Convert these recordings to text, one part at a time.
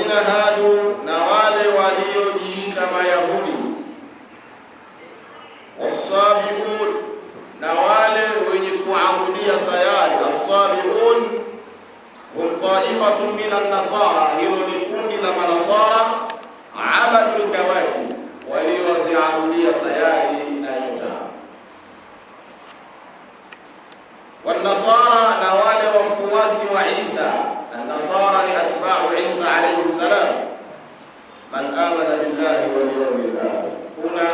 walladhina hadu, na wale waliojiita Mayahudi, was-sabiun, na wale wenye kuabudia sayari. As-sabiun hum taifatun min an-nasara, hilo ni kundi la manasara, abadul kawakib, walioziabudia sayari na nyota. Wan-nasara, na wale wafuasi wa Isa. An-nasara ni atba'u Isa alayhi salam, man amana billahi wal yawmil akhir. Kuna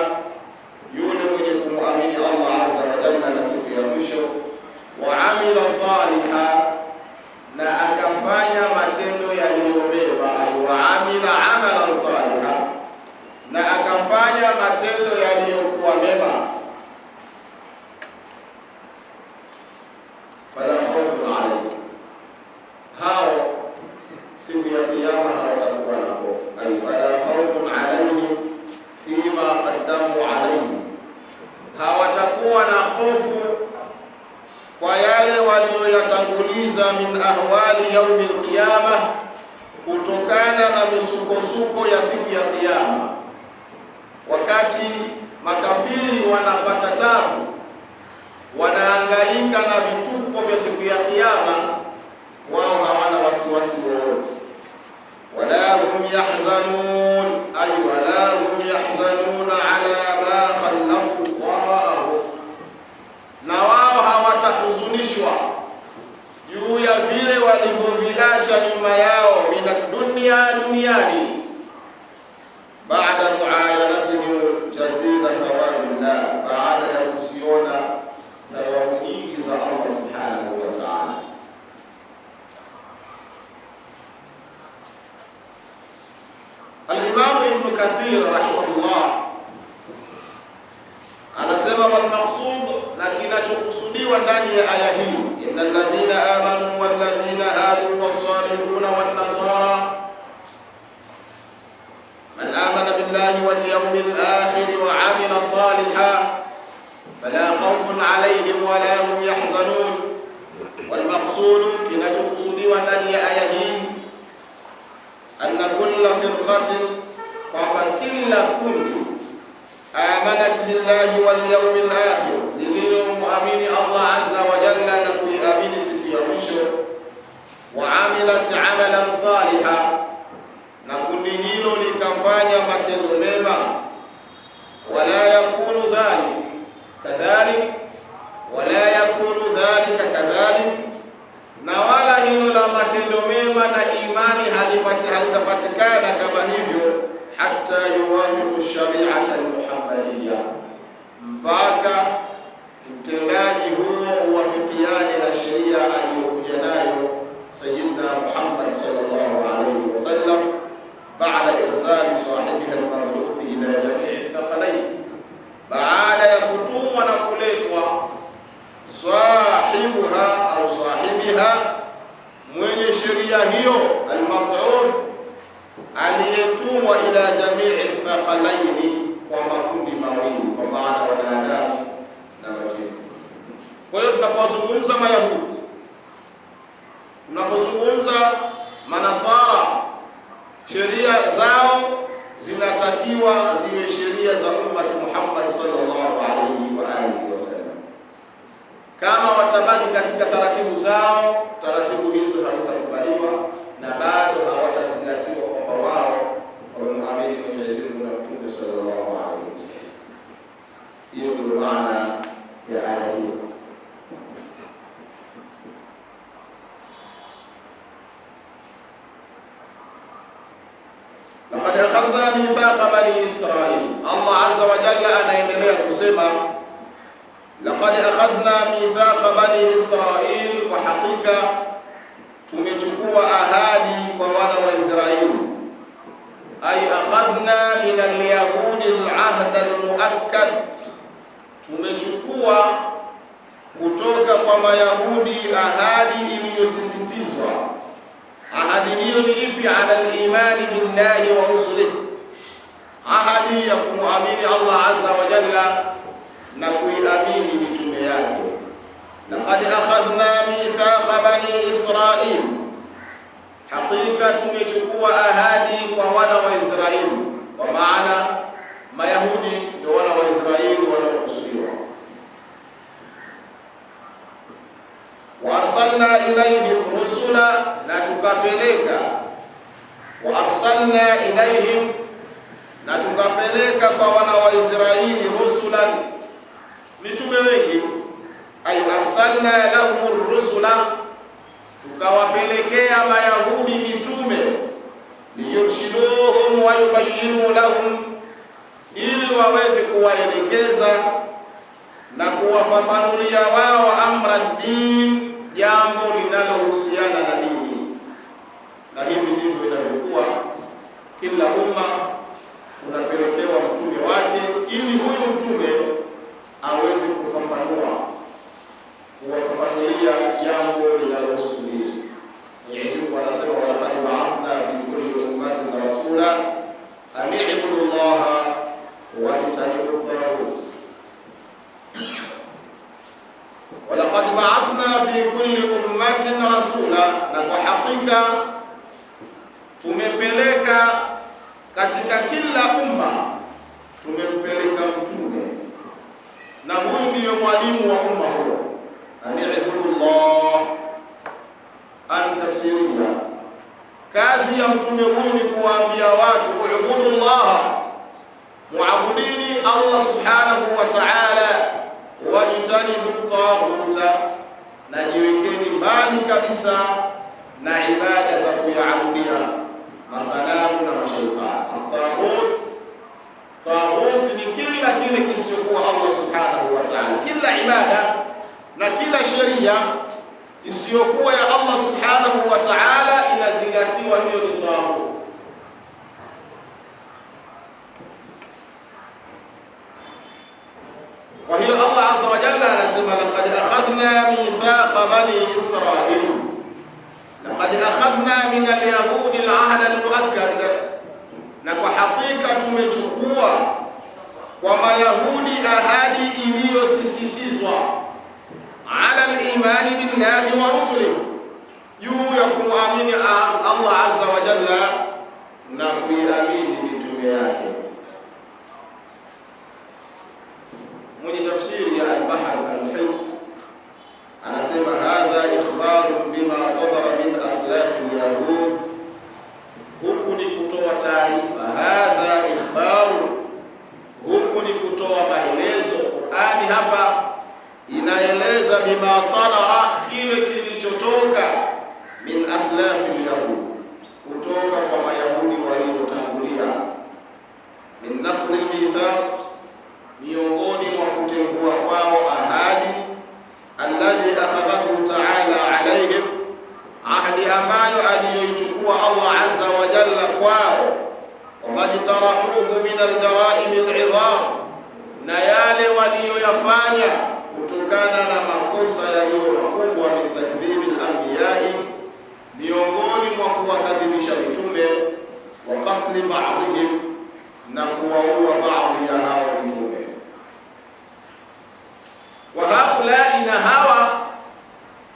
yule mwenye kumwamini Allah azza wa jalla na siku ya mwisho, wa amila salihan, na akafanya matendo yaliyomema. Wa amila amalan salihan, na akafanya matendo yaliyokuwa mema. Fala khawfun alayhim, hao siku ya kiyama hawatakuwa na hofu. Ay fala khawfun alayhim fima qaddamu alayhim, hawatakuwa na hofu kwa yale walioyatanguliza min ahwali yaumil qiyama, kutokana na misukosuko ya siku ya kiyama. Wakati makafiri wanapata tabu, wanahangaika na vituko vya siku ya kiyama, wao hawana wasiwasi wowote. Wala hum yahzanun, ay wala hum yahzanuna ala ma khallafu waraahu, na wao hawatahuzunishwa juu ya vile walivyoviacha nyuma yao, mina dunia, duniani, baada muayanatihim jazila thawabillah, baada ya kusiona thawabu nyingi za Allah subhanahu wa ta'ala. Al-Imam Ibn Kathir rahimahullah anasema, wal maqsud, na kinachokusudiwa ndani ya aya hii, innal ladhina amanu wal ladhina hadu was-salihuna wan nasara, man amana billahi wal yawmil akhir wa amila salihan fala khawfun alayhim wala hum yahzanun. Wal maqsud, kinachokusudiwa ndani ya aya hii, anna kulla firqatin, kwamba kila kundi, amanat billahi wal yawmil akhir, lililomuamini Allah azza wa jalla na kuiamini siku ya mwisho, wa amilat amalan salihan, na kundi hilo likafanya matendo mema, wala yakunu dhalik kadhalik, wala yakunu dhalika kadhalik, na wala hilo la matendo mema na imani halitapatikana kama hivyo, hatta yuwafiqu shari'ata al-muhammadiyya, mpaka utendaji huo uwafikiane na sheria aliyokuja nayo Sayyidina Muhammad sallallahu alayhi wasallam, baada irsali sahibiha al-mab'uth ila jami'i thaqalain, baada ya kutumwa na kuletwa sahibuha au sahibiha, mwenye sheria hiyo, al-mab'uth, aliyetumwa ila jamii thaqalaini, kwa makundi mawili, kwa maana wanadamu na majini. Kwa hiyo tunapozungumza Mayahudi, tunapozungumza manasara, sheria zao zinatakiwa ziwe sheria za ummati Muhammad sallallahu alaihi wa alihi wasallam. Kama watabaki katika taratibu zao, taratibu hizo hazitakubaliwa na bado hawatazingatiwa kwamba wao wamemwamini Mwenyezi Mungu na Mtume sallallahu alaihi wasallam. Hiyo ndio maana ya aya hiyo. Laqad akhadna mithaqa bani Israil, Allah azza wa jalla anaendelea kusema, laqad akhadna mithaqa bani Israil, kwa hakika tumechukua ahadi kwa wana wa Israeli. Ay akhadna min al-yahudi al-ahd al-muakkad, tumechukua kutoka kwa Mayahudi ahadi iliyosisitizwa. Ahadi hiyo ni ipi? Ala al-imani billahi wa rusulihi, ahadi ya kumwamini Allah azza wa jalla na kuiamini mitume yake. Laqad akhadna mithaqa bani Israil, hakika hakika tumechukua ahadi kwa wana wa Israeli, kwa maana Mayahudi ndio wana wa Israeli wanaokusudiwa. Wa arsalna ilaihim rusula, na tukapeleka. Wa arsalna ilaihim, na tukapeleka kwa wana wa Israeli rusulan, mitume wengi. Ay arsalna lahum rusula, tukawapelekea Mayahudi mitume. Liyurshiduhum wa yubayyinu lahum, ili waweze kuwaelekeza na kuwafafanulia wao amra din, jambo linalohusiana na dini. Na hivi ndivyo inavyokuwa, kila umma unapelekewa mtume wake, ili huyu mtume aweze kuwafafanulia jambo linalohusu dini. Mwenyezi Mungu anasema, walaqad ba'athna fi kulli ummatin rasula an i'budu Allaha wajtanibu at-taghut. Walaqad ba'athna fi kulli ummatin rasula, na kwa hakika tumepeleka katika kila umma, tumempeleka mtume, na huyu ndiyo mwalimu wa umma huo. Ani'budullah, antafsiria kazi ya mtume huyu ni kuwaambia watu ubudullah, muabudini Allah subhanahu wa ta'ala, wajtanibu at-taghuta, na jiwekeni mbali kabisa na ibada za kuyaabudia masanamu na mashaitani. At-taghut, taghut ni kila kile kisichokuwa Allah subhanahu wa ta'ala, kila ibada na kila sheria isiyokuwa ya Allah subhanahu wa ta'ala inazingatiwa, hiyo ni taghut. Kwa hiyo Allah azza wa jalla anasema, laqad akhadna mithaqa bani Israil, laqad akhadna min al-yahudi al-ahda al-muakkad, na kwa hakika tumechukua kwa Mayahudi ahadi iliyosisitizwa, ala al-imani billahi wa rusulihi, juu ya kumwamini Allah azza wa jalla na kuiamini mitume yake. Mwenye tafsiri ya al-Bahr al-Muhit anasema, hadha ikhbaru bima sadara min aslaf al-yahud, huku ni kutoa taarifa. Hadha ikhbaru, huku ni kutoa maelezo. Qur'ani hapa inaeleza bima sadara, kile kilichotoka, min aslaf al-yahud, kutoka kwa Mayahudi waliotangulia, min naqd al-mithaq, miongoni mwa kutengua kwao ahadi, alladhi akhadhahu ta'ala alayhim, ahadi ambayo aliyoichukua Allah azza wa jalla kwao. Wamajtarahuhu min al-jara'im al-'idham, na yale waliyoyafanya kutokana na makosa yaliyo makubwa, min takdhibi al-anbiya'i, miongoni mwa kuwakadhibisha mitume, wa qatli ba'dihim, na kuwaua baadhi ya hao mitume. Wa haulai, na hawa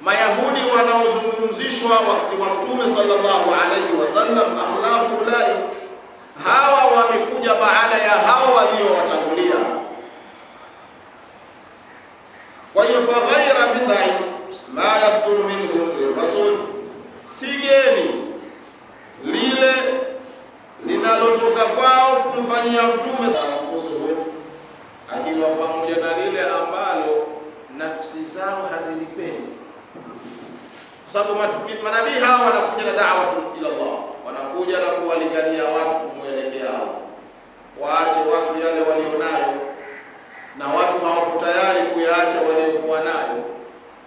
Mayahudi wanaozungumzishwa wakati wa Mtume sallallahu alayhi wasallam, akhlafu ulai, hawa wamekuja baada ya hao waliowatangulia. Kwa hiyo fa ghaira bid'i ma yasduru minhum lirasul, si geni lile linalotoka kwao kumfanyia mtume akiwa pamoja na lile ambalo nafsi zao hazilipendi, kwa sababu manabii hawa wanakuja na da'watu ila Allah, wanakuja na kuwalingania watu kumwelekea Allah, waache watu yale walionayo, na watu hawako tayari kuyaacha waliokuwa nayo,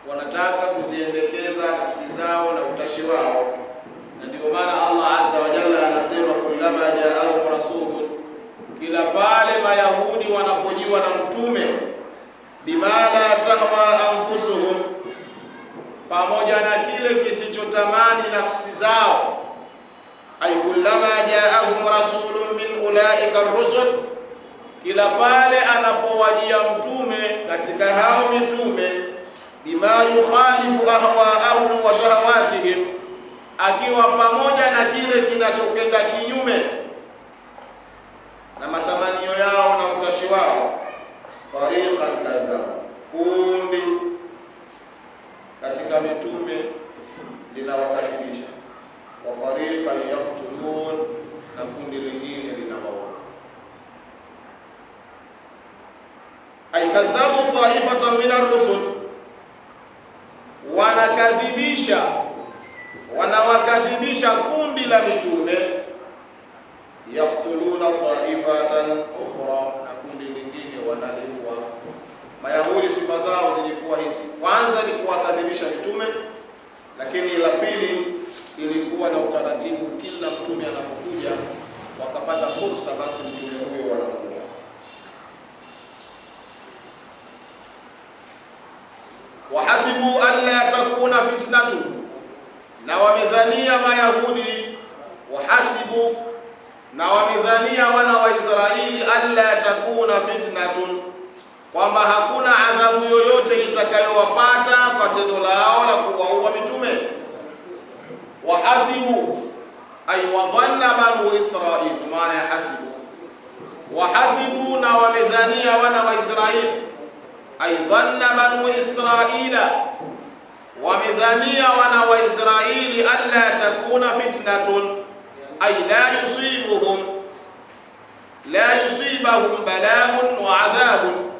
wanataka kuziendekeza nafsi zao na utashi wao. Na ndio maana Allah azza wa jalla anasema, kullama ja'ahum rasulun, kila pale Mayahudi wanapojiwa na mtume, bima la tahwa anfusuhum, pamoja na kile kisichotamani nafsi zao. Ay kullama ja'ahum rasulun min ulaika ar-rusul, kila pale anapowajia mtume katika hao mitume, bima yukhalifu ahwaahum wa shahawatihim, akiwa pamoja na kile kinachokenda kinyume na matamanio yao na utashi wao. Fariqan kadhabu, kundi katika mitume linawakadhibisha. Wa fariqan yaqtulun, na kundi lingine linawaua. Ay kadhabu taifatan min ar-rusul, wanawakadhibisha kundi la mitume. Yaqtuluna taifatan ukhra, na kundi lingine wanaliua. Mayahudi sifa zao zilikuwa hizi: kwanza ni kuwakadhibisha mitume, lakini la pili ilikuwa na utaratibu, kila mtume anapokuja wakapata fursa, basi mtume huyo wanakuwa. Wahasibu alla takuna fitnatu, na wamedhania Mayahudi, wahasibu, na wamedhania wana wa Israeli, alla takuna fitnatun, kwamba hakuna adhabu yoyote itakayowapata kwa tendo lao la kuwaua mitume. Wahasibu ay wadhanna banu Israil, maana ya hasibu. Wahasibu, na wamedhania wana wa Israeli, ay dhanna banu Israila, wamedhania wana wa Israeli, alla takuna fitnatun ay la yusibahum bala'un wa adhabun,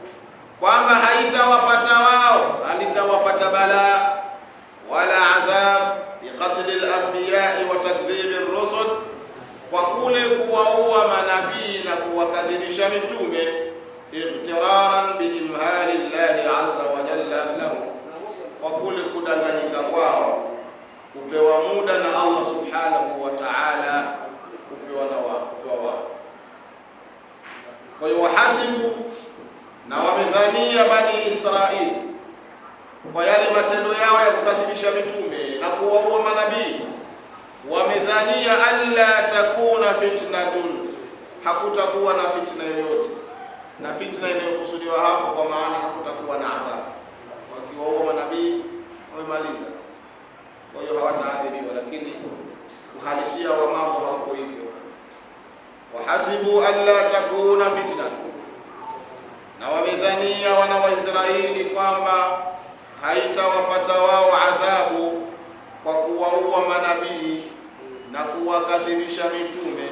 kwamba haitawapata wao, halitawapata balaa wala adhab biqatli al-anbiya'i wa takdhibi ar-rusul, kwa kule kuwaua manabii na kuwakadhibisha mitume. Iftiraran biimhali llahi azza wa jalla lahu, kwa kule kudanganyika kwao, kupewa muda na Allah subhanahu wa ta'ala, kupewa na wao. Kwa hiyo wahasibu, na wamedhania bani Israili kwa yale matendo yao ya kukadhibisha mitume na kuwaua manabii, wamedhania alla takuna fitnatun, hakutakuwa na fitna yoyote. Na fitna inayokusudiwa hapo kwa maana hakutakuwa na adhabu. Wakiwaua manabii wamemaliza, kwa hiyo hawataadhibiwa, lakini uhalisia wa mambo hauko hivyo. Wahasibu alla takuna fitnatun, na wamedhania wana wa Israeli kwamba haitawapata wao adhabu kwa kuwaua manabii na kuwakadhibisha mitume.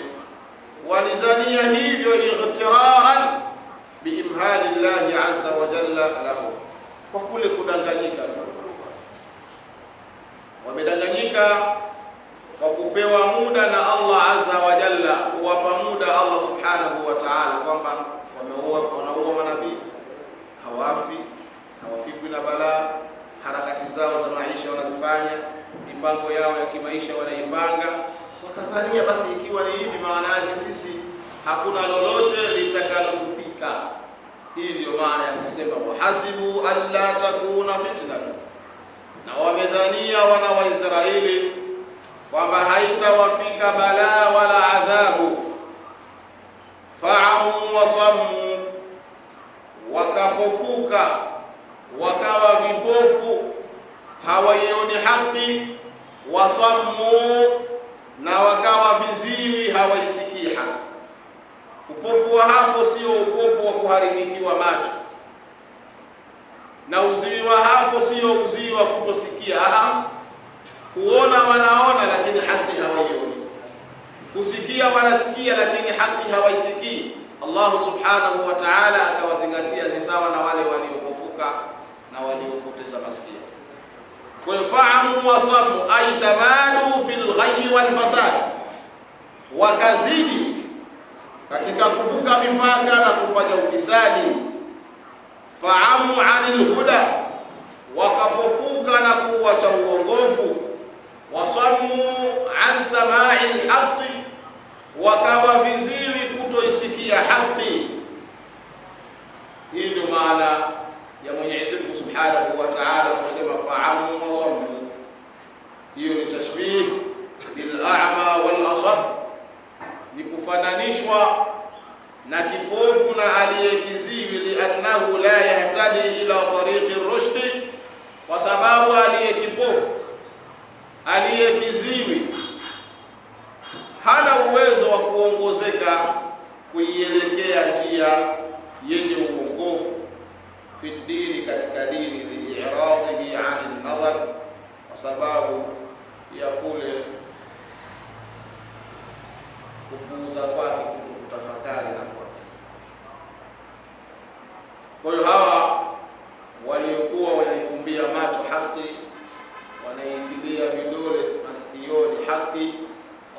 Walidhania hivyo ightiraran biimhali llahi azza wa jalla lahu, kwa kule kudanganyika. Wamedanganyika kwa kupewa muda na Allah azza wa jalla, kuwapa muda Allah subhanahu wa ta'ala, kwamba wanaua manabii, hawafikwi na balaa, harakati zao za maisha wanazifanya, mipango yao ya kimaisha wanaipanga. Wakadhania basi ikiwa ni hivi, maana yake sisi hakuna lolote litakalotufika. Hii ndio maana ya kusema wahasibu alla takuna fitnatu, na wamedhania wana wa Israeli kwamba haitawafika balaa wala adhabu. Fa'amu wasammu, wakapofuka, wakawa vipofu, hawaioni haki. Wasammu, na wakawa viziwi, hawaisikii haki. Upofu wa hapo sio upofu wa kuharibikiwa macho, na uziwi wa hapo sio uziwi wa kutosikia. Kuona wanaona, lakini haki hawaioni. Kusikia wanasikia, lakini haki hawaisikii. Allah subhanahu wa ta'ala akawazingatia sawa na wale waliopofuka na waliopoteza masikio. Kwa hiyo fa'amu wasamu ay tamadu fil ghayyi wal fasad, wakazidi katika kuvuka mipaka na kufanya ufisadi. Fa'amu anil huda, wakapofuka na kuacha uongofu. Wasamu an sama'il haqqi, wakawa viziwi kutoisikia haki. Hii ndio maana ya Mwenyezi Mungu Subhanahu wa Ta'ala kusema fa'amu wasamu. Hiyo ni tashbih bil a'ma wal asab, ni kufananishwa na kipofu na aliyekiziwi. Liannahu la yahtadi ila tariqi rushdi, kwa sababu aliyekipofu aliye kiziwi hana uwezo wa kuongozeka kuielekea njia yenye uongofu fi dini, katika dini, liiradhihi an nadhar, kwa sababu ya kule kupuuza kwake kutafakari na kuangalia. Kwa hiyo hawa waliokuwa wanaifumbia macho haki, wanaitilia vidole masikioni haki,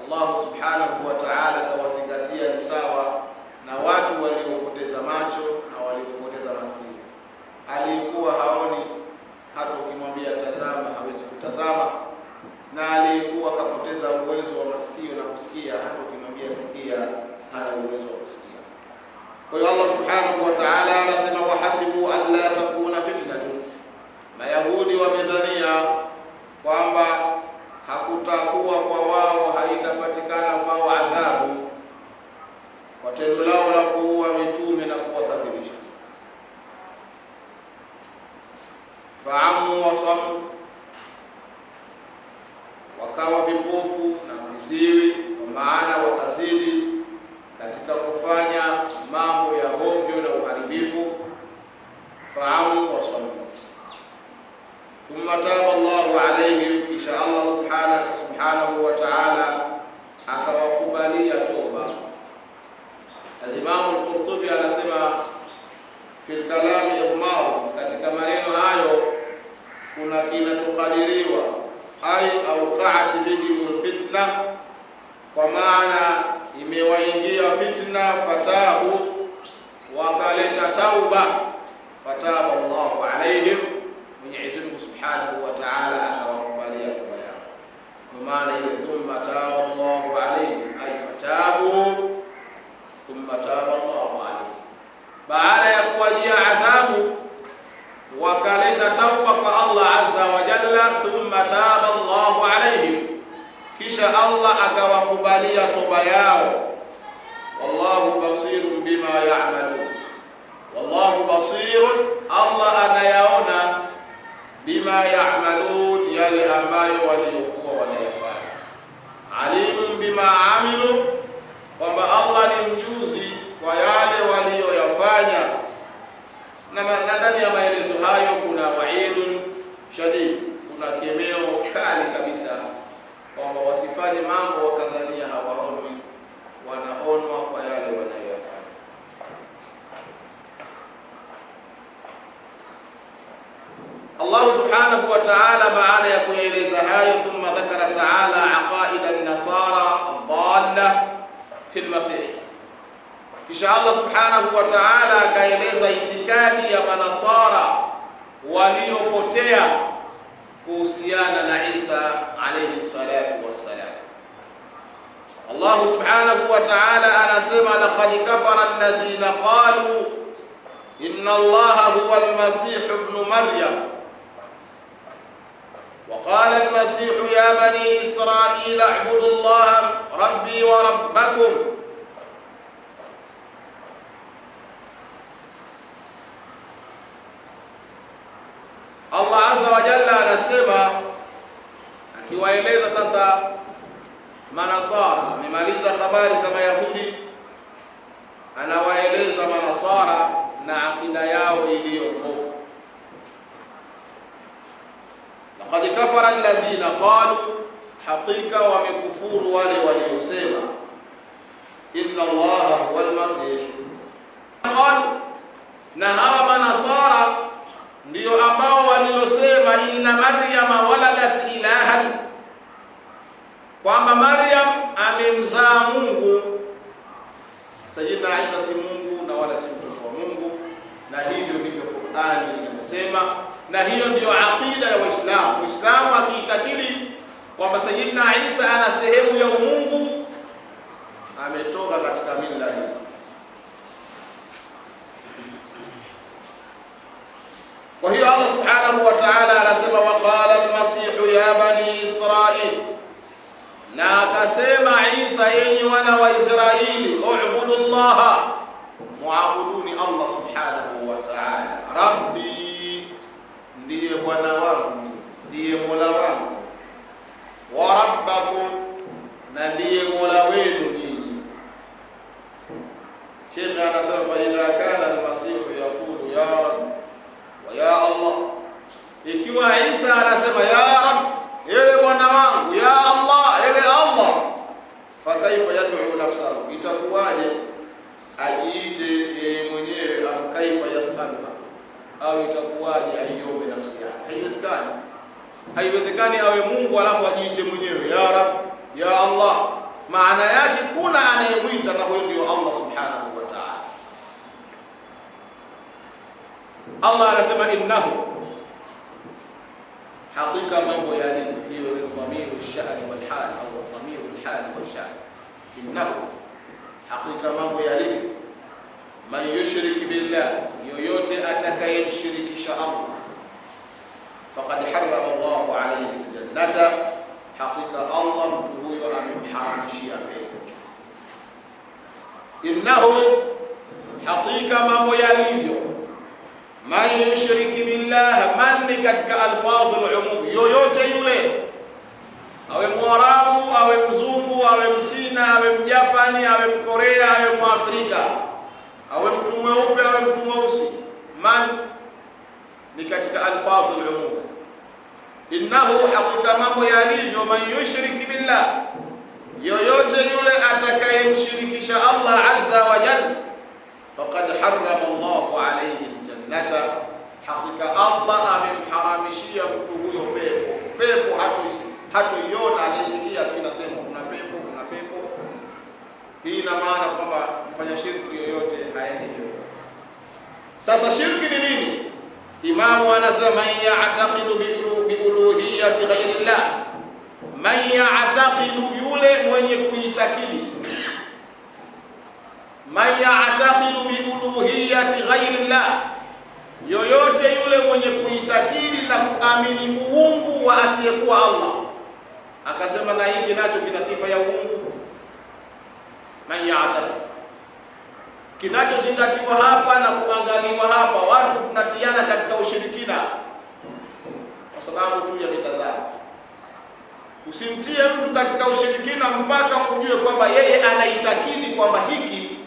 Allah subhanahu wa ta'ala kawazingatia ni sawa na watu waliopoteza macho na waliopoteza masikio. Aliyekuwa haoni, hata ukimwambia tazama hawezi kutazama, na aliyekuwa kapoteza uwezo wa masikio na kusikia, hata ukimwambia sikia hana uwezo wa kusikia. Kwa hiyo Allah subhanahu wa ta'ala anasema wahasibu an la takuna fitnatun, Mayahudi wamedhania kwamba hakutakuwa kwa wao, haitapatikana kwao adhabu kwa tendo lao la kuua mitume na kuwakadhibisha. Faamu wasamu, wakawa vipofu na viziwi, kwa maana wakazidi katika kufanya mambo ya hovyo na uharibifu. Faamu wasamu, thumma taba Allahu alayhim, kisha Allah subhanahu wa ta'ala akawakubalia toba. Al-Imam al-Qurtubi anasema fil kalam idmar, katika maneno hayo kuna kinachokadiriwa, ay awqa'at bihim al-fitna, kwa maana imewaingia fitna, fatahu, wakaleta tauba, fataba Allahu alayhim, Mwenyezi Mungu subhanahu wa ta'ala akawakubalia toba yao. Kwa maana ile thumma taba Allahu alayhim, ay fatabu thumma taba Allahu alayhim, baada ya kuwajia adhabu wakaleta tauba kwa Allah azza wa jalla, thumma taba Allahu alayhim, kisha Allah akawakubalia toba yao. Wallahu basirun bima ya'malun, wallahu basirun, Allah anayaona, bima ya'malun, yale ambayo waliokuwa wanayafanya. Alimun bima amilu, kwamba Allah ni mjuzi kwa yale walioyafanya. Na ndani ya maelezo hayo kuna waidun shadid, kuna kemeo kali kabisa kwamba wasifanye mambo wakadhania hawaoni, wanaonwa kwa yale wanayoyafanya. Allah subhanahu wa ta'ala baada ya kueleza hayo, thumma dhakara ta'ala aqaida an-nasara ad-dalla fi al-masih, kisha Allah subhanahu wa ta'ala akaeleza itikadi ya manasara waliopotea kuhusiana na Isa alayhi salatu wassalam. Allah subhanahu wa ta'ala anasema laqad kafara alladhina qalu inna Allaha huwa al-masih ibn Maryam وقال المسيح يا بني إسرائيل اعبدوا الله ربي وربكم Allah azza wa jalla anasema akiwaeleza sasa manasara, amemaliza habari za Mayahudi, anawaeleza manasara na akida yao iliyo mbovu. Laqad kafara alladhina qalu, hakika wamekufuru wale waliosema inna Allaha huwa al-masih. Qalu, na hawa manasara ndio ambao waliosema inna Maryama waladat ilahan, kwamba Maryam amemzaa Mungu. Sayyidina Isa si Mungu na wala si mtoto wa Mungu, na hivyo ndivyo Qur'ani inasema, na hiyo ndio aqida ya Waislamu. Muislamu akiitakidi kwamba Sayyidina Isa ana sehemu ya umungu, ametoka katika mila hii. Kwa hiyo Allah subhanahu wa ta'ala anasema waqala al-masih ya bani Israil, na akasema Isa, yenyi wana wa Israili, u'budu Allah, muabuduni Allah subhanahu wa ta'ala, rabbi, ndiye bwana wangu, ndiye mola wangu, rabbakum, na ndiye Mola wenu nyinyi. Sheikh anasema fa idha kana al-masih yaqulu ya rab wa ya Allah, ikiwa Isa anasema ya rab, ewe Bwana wangu, ya Allah, ewe Allah, fa kaifa yad'u nafsahu, itakuwaje ajiite yeye mwenyewe, au kaifa yasaluha, au itakuwaje aiombe nafsi yake? Haiwezekani. Haiwezekani awe Mungu alafu ajiite mwenyewe ya rab, ya Allah. Maana yake kuna anayemwita, na huyo ndio Allah subhanahu wa ta'ala. Allah anasema innahu, hakika mambo yalivyo. Hiyo ni dhamiru ash-sha'n wal hal, au dhamiru al-hal wal sha'n. Innahu, hakika mambo yalivyo. Man yushrik billah, yoyote atakayemshirikisha Allah, faqad harrama Allahu alayhi al-jannata, hakika Allah mtu huyo amemharamishia pepo. Innahu, hakika mambo yalivyo. Man yushrik billah, man ni katika alfadhul umum, yoyote yule, awe Mwarabu, awe mzungu, awe Mchina, awe Mjapani, awe Mkorea, awe Mwafrika, awe mtu mweupe, awe mtu mweusi. Man ni katika alfadhul umum. Innahu, hakika mambo yalivyo. Man yushrik billah, yoyote yule atakayemshirikisha Allah azza wa jalla, faqad harrama Allahu alayhi aljannata, hakika Allah amemharamishia mtu huyo pepo. Pepo hatoiona, ataisikia tu inasema kuna pepo, kuna pepo. Hii ina maana kwamba mfanya shirki yoyote haendi pepo. Sasa shirki ni nini? Imamu anasema man ya'taqidu bi uluhiyyati ghayrillah, man ya'taqidu, yule mwenye kuitakidi, man ya'taqidu bi uluhiyyati ghayrillah, yoyote yule mwenye kuitakidi na kuamini uungu wa asiyekuwa Allah, akasema na hiki nacho kina sifa ya uungu. Man ya'taqidu, kinachozingatiwa hapa na kuangaliwa hapa, watu tunatiana katika ushirikina kwa sababu tu ya mitazamo. Usimtie mtu katika ushirikina mpaka ujue kwamba yeye anaitakidi kwamba hiki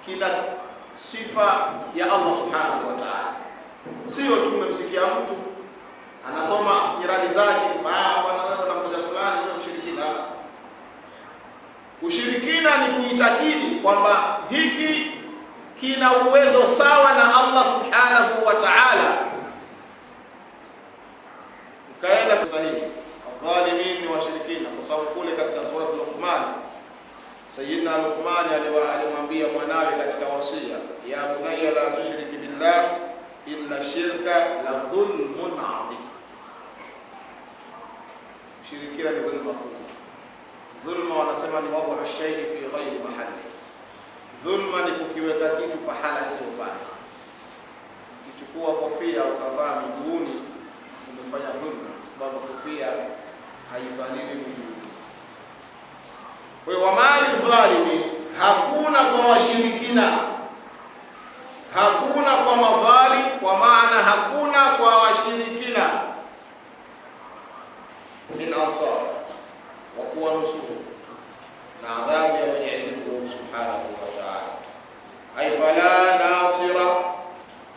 kina sifa ya Allah subhanahu wa ta'ala. Sio tu umemsikia mtu anasoma nyiradi zake, sema bwana wewe unamtaja fulani, wewe mshirikina. Ushirikina ni kuitakidi kwamba hiki kina uwezo sawa na Allah subhanahu wa ta'ala. Ukaenda kusahihi adh-dhalimin ni washirikina, kwa sababu kule katika sura Luqman, Sayyidina Luqman alimwambia mwanawe katika wasia, ya bunayya la tushrik billah inna shirka la dhulmun adhim. Shirikina ni dhulma kubwa. Dhulma wanasema ni wad'u ash-shay'i fi ghayri mahalli. Dhulma ni kukiweka kitu pahala sio pale. Ukichukua kofia ukavaa miguuni, umefanya dhulma, sababu kofia haivaliwi miguuni. Kwa hiyo wamali dhalimi, hakuna kwa washirikina, hakuna kwa madhalim, kwa maana hakuna kwa washirikina min ansar wa kuwa nusuru na adhabu ya Mwenyezi Mungu subhanahu wa ta'ala. Ay fala nasira,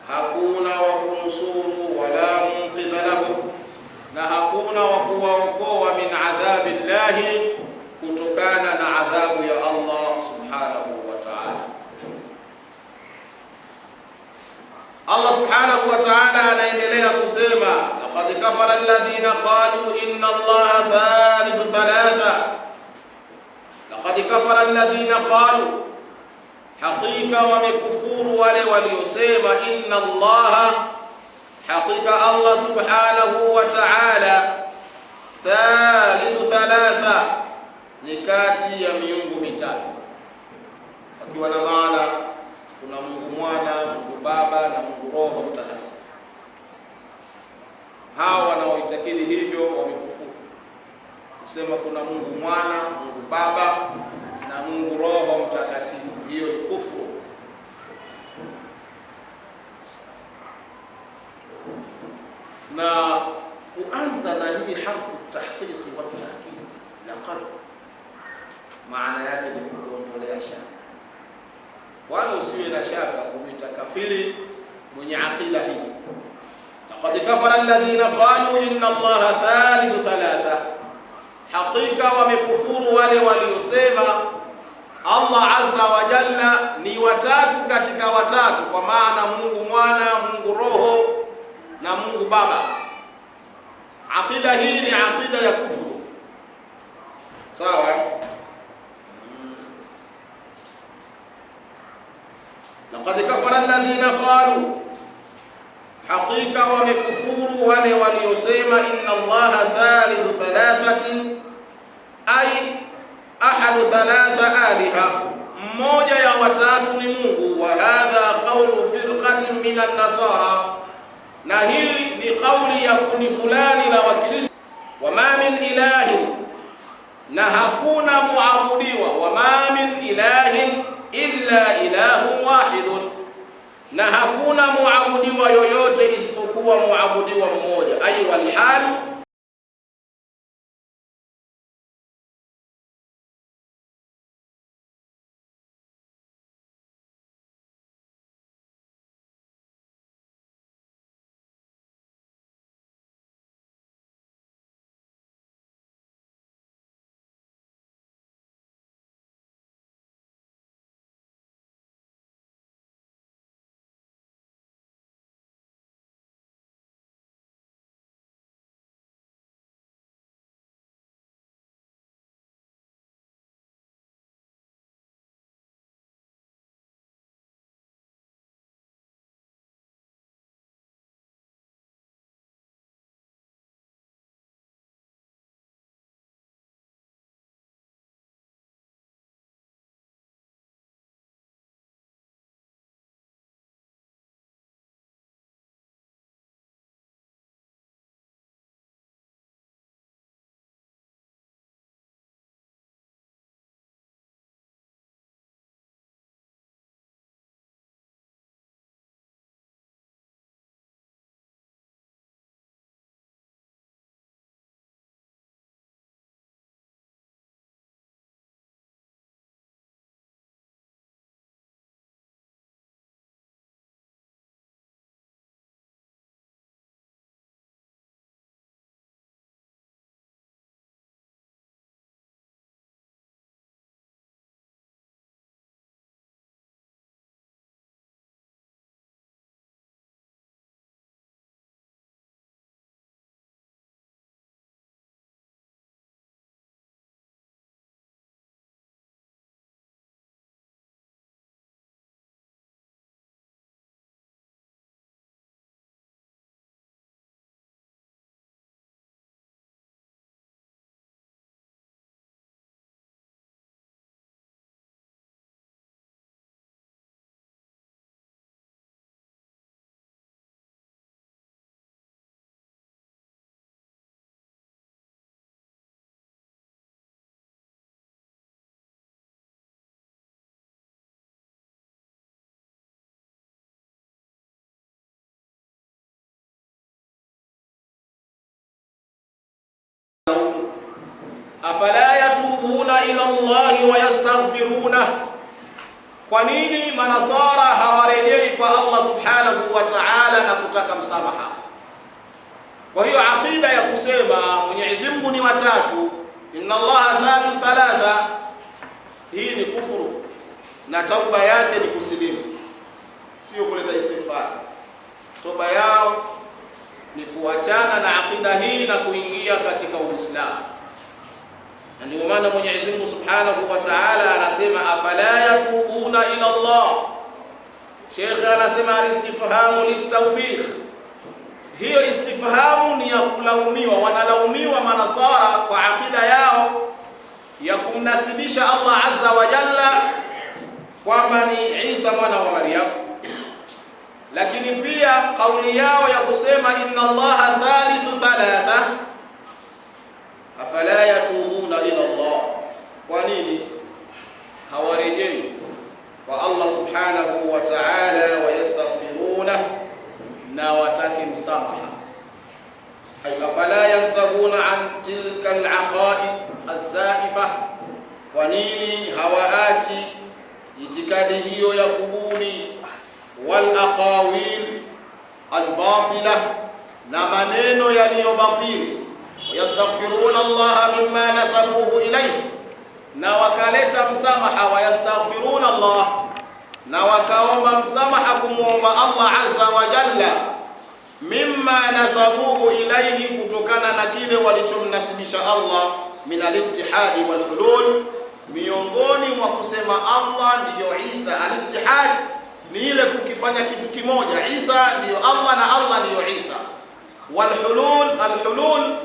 hakuna wa kunusuru, wala munqidha lahu, na hakuna wa kuwaokoa min adhabi llahi, kutokana na adhabu ya Allah subhanahu wa ta'ala. Allah subhanahu wa ta'ala anaendelea kusema, laqad kafara alladhina qalu inna Allaha thalithu thalatha. Laqad kafara alladhina qalu, hakika wamekufuru wale waliosema inna Allaha, hakika Allah subhanahu wa ta'ala thalithu thalatha, ni kati ya miungu mitatu, akiwa na maana kuna Mungu Mwana, Mungu Baba na Mungu Roho Mtakatifu. Hao wanaoitakidi hivyo wamekufuru. Kusema kuna Mungu Mwana, Mungu Baba na Mungu Roho Mtakatifu, hiyo ni kufuru. Na kuanza na hii harfu tahqiqi wa tahqiq, laqad wala usiwe na shaka kumwita kafiri mwenye akida hii. Laqad kafara alladhina qalu inna Allaha thalithu thalatha, hakika wamekufuru wale waliosema Allah azza wa jalla ni watatu katika watatu, kwa maana Mungu Mwana, Mungu Roho na Mungu Baba. Akida hii ni akida ya kufuru, sawa? Laqad kafara alladhina qalu, hakika wamekufuru wale waliosema inna Allaha thalithu thalathatin, ay ahadu thalatha aliha, mmoja ya watatu ni Mungu. Wa hadha qawlu firqatin minan nasara, na hii ni kauli ya kundi fulani la Wakristo. Wa ma min ilahin, na hakuna muabudiwa. Wa ma min ilahin illa ilahun wahidun, na hakuna muabudiwa yoyote isipokuwa muabudiwa mmoja. Ay wal hal, afala yatubuna ila Allahi wa yastaghfiruna, kwa nini manasara hawarejei kwa Allah subhanahu wa ta'ala na kutaka msamaha? Kwa hiyo aqida ya kusema Mwenyezi Mungu ni watatu, inna Allaha thalithu thalatha, hii ni kufuru, na tauba yake ni kusilimu, sio kuleta istighfar. Toba yao ni kuachana na aqida hii na kuingia katika Uislamu. Na ndio maana Mwenyezi Mungu Subhanahu wa Ta'ala anasema afala yatubuna ila Allah. Sheikh anasema al-istifhamu lit-tawbih. Hiyo istifhamu ni ya kulaumiwa, wanalaumiwa manasara kwa aqida yao ya kumnasibisha Allah Azza wa Jalla kwamba ni Isa mwana wa Maryam, lakini pia kauli yao ya kusema inna Allaha thalithu thalatha, afala yatubuna ila Allah. Kwa nini hawarejei kwa Allah subhanahu wa ta'ala wa yastaghfiruna, na wataki msamaha? Ay afala yantahuna an tilka al-aqaid az-zaifa, kwa nini hawaachi itikadi hiyo ya kubuni wal aqawil albatila, na maneno yaliyobatili, wayastaghfiruna Allah mimma nasabuhu ilayhi, na wakaleta msamaha, wayastaghfiruna Allah, na wakaomba msamaha kumuomba Allah azza wa jalla, mimma nasabuhu ilayhi, kutokana na kile walichomnasibisha Allah, min al-ittihadi wal hulul, miongoni mwa kusema Allah ndiyo Isa. Al-ittihad ni ile kukifanya kitu kimoja, Isa ndiyo Allah na Allah ndiyo Isa. Wal hulul, al-hulul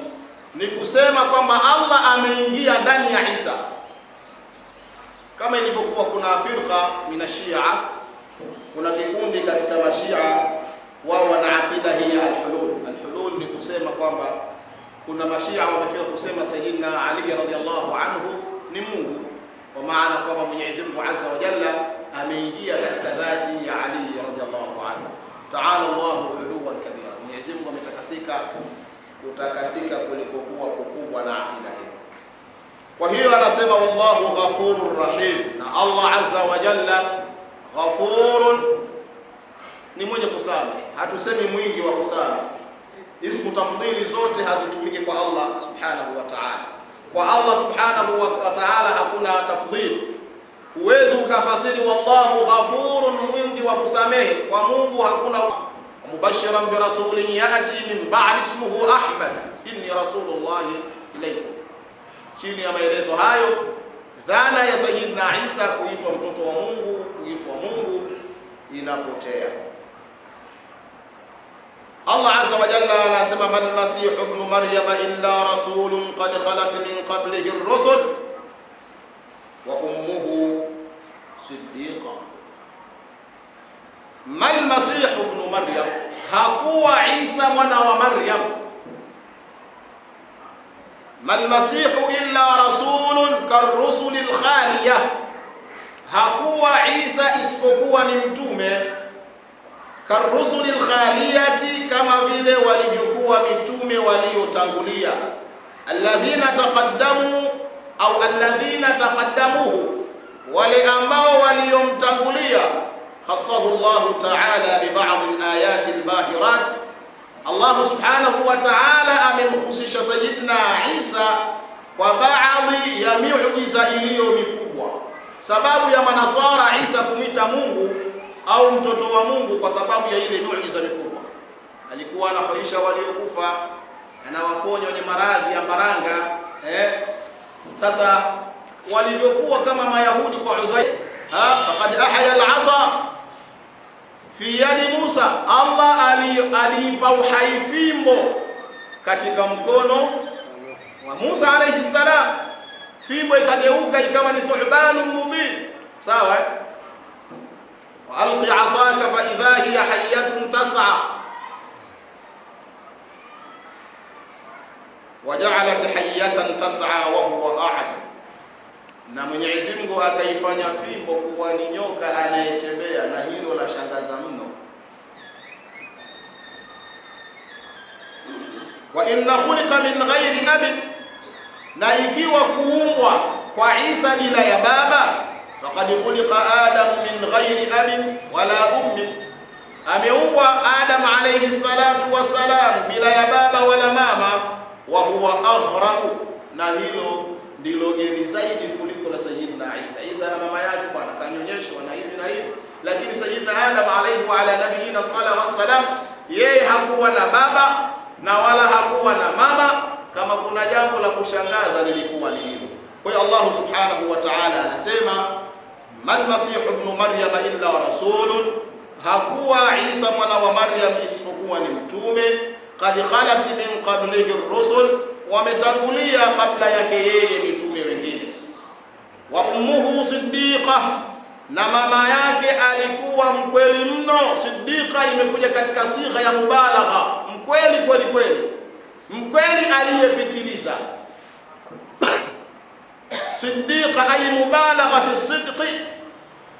ni kusema kwamba Allah ameingia ndani ya Isa, kama ilivyokuwa kuna firqa mina Shia, kuna kikundi katika mashia wao wana akida hii al-hulul. Al-hulul ni kusema kwamba kuna mashia wamefika kusema Sayyidina Ali radhiyallahu anhu ni Mungu, kwa maana kwamba Mwenyezi Mungu azza wa jalla ameingia katika dhati ya Ali radhiyallahu anhu. Ta'ala Allahu uluwan kabira, Mwenyezi Mungu ametakasika kutakasika kuliko kuwa kukubwa na akida hii. Kwa hiyo anasema wallahu ghafurur rahim, na Allah azza wa jalla ghafurun ni mwenye kusamehe. Hatusemi mwingi wa kusamehe, ismu tafdhili zote hazitumiki kwa Allah subhanahu wa ta'ala. Kwa Allah subhanahu wa ta'ala hakuna tafdhili. Huwezi ukafasiri wallahu ghafurun mwingi wa kusamehe, kwa Mungu hakuna. Mubashiran bi rasulin yati min ba'di ismuhu Ahmad inni rasulullah ilaykum. Chini ya maelezo hayo, dhana ya Sayyidina Isa kuitwa mtoto wa Mungu, kuitwa Mungu inapotea. Allah azza wa jalla anasema mal masih ibn maryama illa rasulun qad khalat min qablihi ar-rusul wa ummuhu siddiqa. Mal masih ibn maryam, hakuwa Isa mwana wa Maryam. Mal masih illa rasulun karusulil khaliyah, hakuwa Isa isipokuwa ni mtume, karusulil khaliyati, kama vile walivyokuwa mitume waliotangulia, alladhina taqaddamu au alladhina taqaddamuhu, wale ambao waliomtangulia. Khassahu Allah ta'ala bi ba'd al-ayati al-bahirat, Allah subhanahu wa ta'ala amemkhusisha Sayyidina Isa kwa baadhi ya miujiza iliyo mikubwa. Sababu ya manaswara Isa kumita Mungu au mtoto wa Mungu kwa sababu ya ile miujiza mikubwa. Alikuwa anahuisha waliokufa, anawaponya wenye maradhi ya mbaranga. Sasa walivyokuwa kama Mayahudi kwa Uzair, faqad ahya al-asa fi yadi Musa, Allah aliipa uhai fimbo katika mkono wa Musa alayhi salam. Fimbo ikageuka ikawa ni thu'banun mubin, sawa. Wa alqi asaka fa idha hiya hayyatun tas'a wa ja'alat hayyatan tas'a wa huwa a'jab, na Mwenyezi Mungu akaifanya fimbo kuwa ni nyoka anayetembea, na hilo la shangaza mno. Wa inna khuliqa min ghairi abin, na ikiwa kuumbwa kwa Isa bila ya baba, faqad khuliqa Adam min ghairi abin wala ummi, ameumbwa Adam alayhi salatu wassalam bila ya baba wala mama. Wa huwa aghraqu, na hilo ndilo geni zaidi kuliko la Sayyidina Isa. Isa na mama yake bwana kanyonyeshwa na hivi na hivi, lakini Sayyidina Adam alayhi wa ala nabiyina sallallahu alayhi wasallam, yeye hakuwa na baba na wala hakuwa na mama. Kama kuna jambo la kushangaza lilikuwa ni hilo. Kwa hiyo Allah subhanahu wa ta'ala anasema mal masih ibn maryam illa rasulun, hakuwa Isa mwana wa Maryam isipokuwa ni mtume. Qad khalat min qablihi ar-rusul, wametangulia kabla yake yeye mitume wengine. Wa ummuhu siddiqa, na mama yake alikuwa mkweli mno. Siddiqa imekuja katika sigha ya mubalagha, mkweli kweli kweli, mkweli aliyepitiliza. Siddiqa ay mubalagha fi sidqi,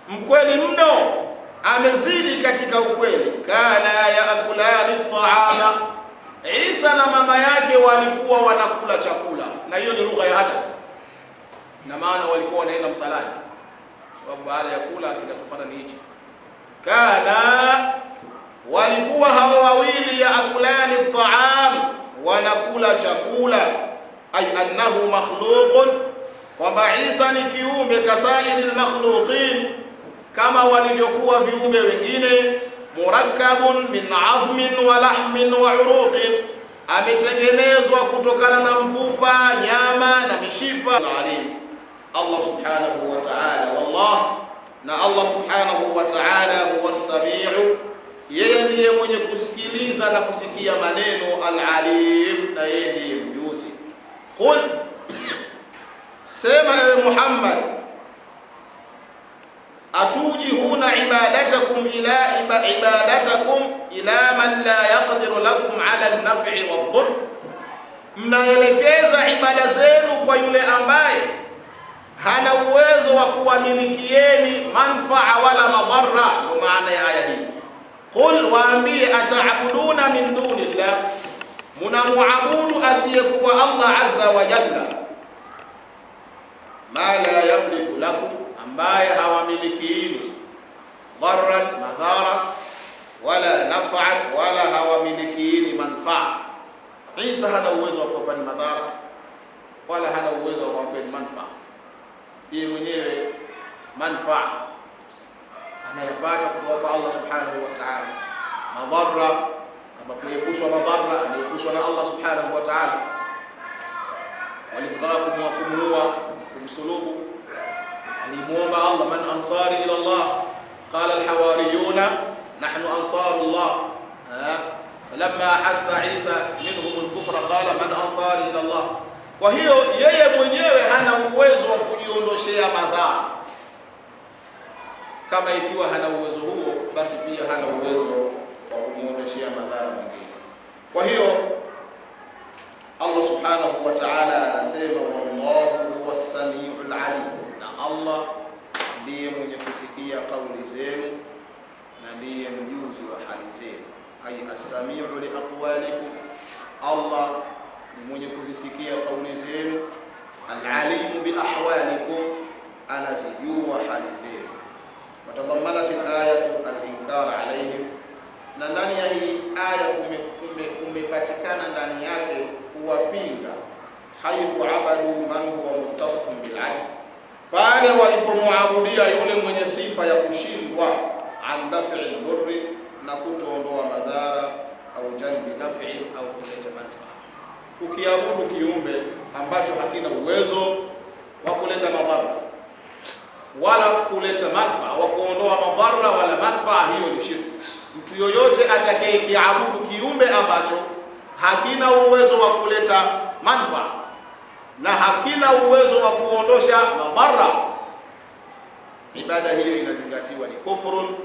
mkweli mno, amezidi katika ukweli. Kana yaakulani ta'ama, Isa na mama yake walikuwa wanakula chakula, na hiyo ni lugha ya adab, na maana walikuwa wanaenda msalani. sababu baada ya kula kinachofuata ni hicho. Kana, walikuwa hao wawili yaakulani at-ta'am, wanakula chakula, ay annahu makhluqun, kwamba Isa ni kiumbe kasairil makhluqin, kama walivyokuwa viumbe wengine, murakkabun min 'azmin wa lahmin wa 'uruqin, ametengenezwa kutokana na mfupa, nyama na mishipa. Alim, Allah subhanahu wa ta'ala, wallah, na Allah subhanahu wa ta'ala huwa as-sami'u, yeye ndiye mwenye kusikiliza na kusikia maneno, al-alim, na yeye ndiye mjuzi. Qul, sema ewe Muhammad, atujihuna ibadatakum ila man la yaqdiru lakum ala an-naf'i wad-dhurr, mnaelekeza ibada zenu kwa yule ambaye hana uwezo wa kuwamilikieni manfaa wala madhara. Kwa maana ya aya hii, qul, waambie, ata'buduna min dunillah, munamuabudu asiyekuwa Allah azza wa jalla, ma la yamliku lakum, ambaye hawamilikiini dharran, madhara, wala naf'an, wala hawamilikiini manfaa. Isa hana uwezo wa kuwapa madhara wala hana uwezo wa kuwapa manfaa. Yeye mwenyewe manfaa anayapata kutoka kwa Allah subhanahu wa ta'ala, madhara kama kuepushwa madhara anayepushwa na Allah subhanahu wa ta'ala. Walipotaka kumuua, kumsulubu, alimuomba Allah, man ansari ila Allah, qala alhawariyuna nahnu ansarullah. Falamma hassa Isa minhum alkufra qala man ansari ila Allah. Kwa hiyo yeye mwenyewe hana uwezo wa kujiondoshea madhara. Kama ikiwa hana uwezo huo, basi pia hana uwezo wa kujiondoshea madhara mengine. Kwa hiyo Allah subhanahu wa ta'ala anasema, wallahu huwas samiul alim, na Allah ndiye mwenye kusikia kauli zenu na ndiye mjuzi wa hali zenu. Ay as-sami'u li aqwalikum, Allah ni mwenye kuzisikia kauli zenu, al-alimu bi ahwalikum, anazijua hali zenu. Watadammanat al-ayatu al-inkar alayhim, na ndani ya hii aya kumepatikana ndani yake kuwapinga, haithu abadu man huwa muttasifun bil ajz, pale walipomwabudia yule mwenye sifa ya kushindwa, an daf'i dhurri, na kutoondoa madhara, au jalbi naf'i, au kuleta manfaa. Ukiabudu kiumbe ambacho hakina uwezo wa kuleta madhara wala kuleta manfaa, wa kuondoa madhara wala manfaa, hiyo ni shirki. Mtu yoyote atakayekiabudu kiumbe ambacho hakina uwezo wa kuleta manfaa na hakina uwezo wa kuondosha madhara, ibada hiyo inazingatiwa ni kufrun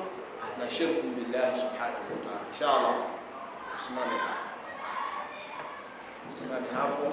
na shirku billahi subhanahu wa ta'ala. Inshallah usimame hapo.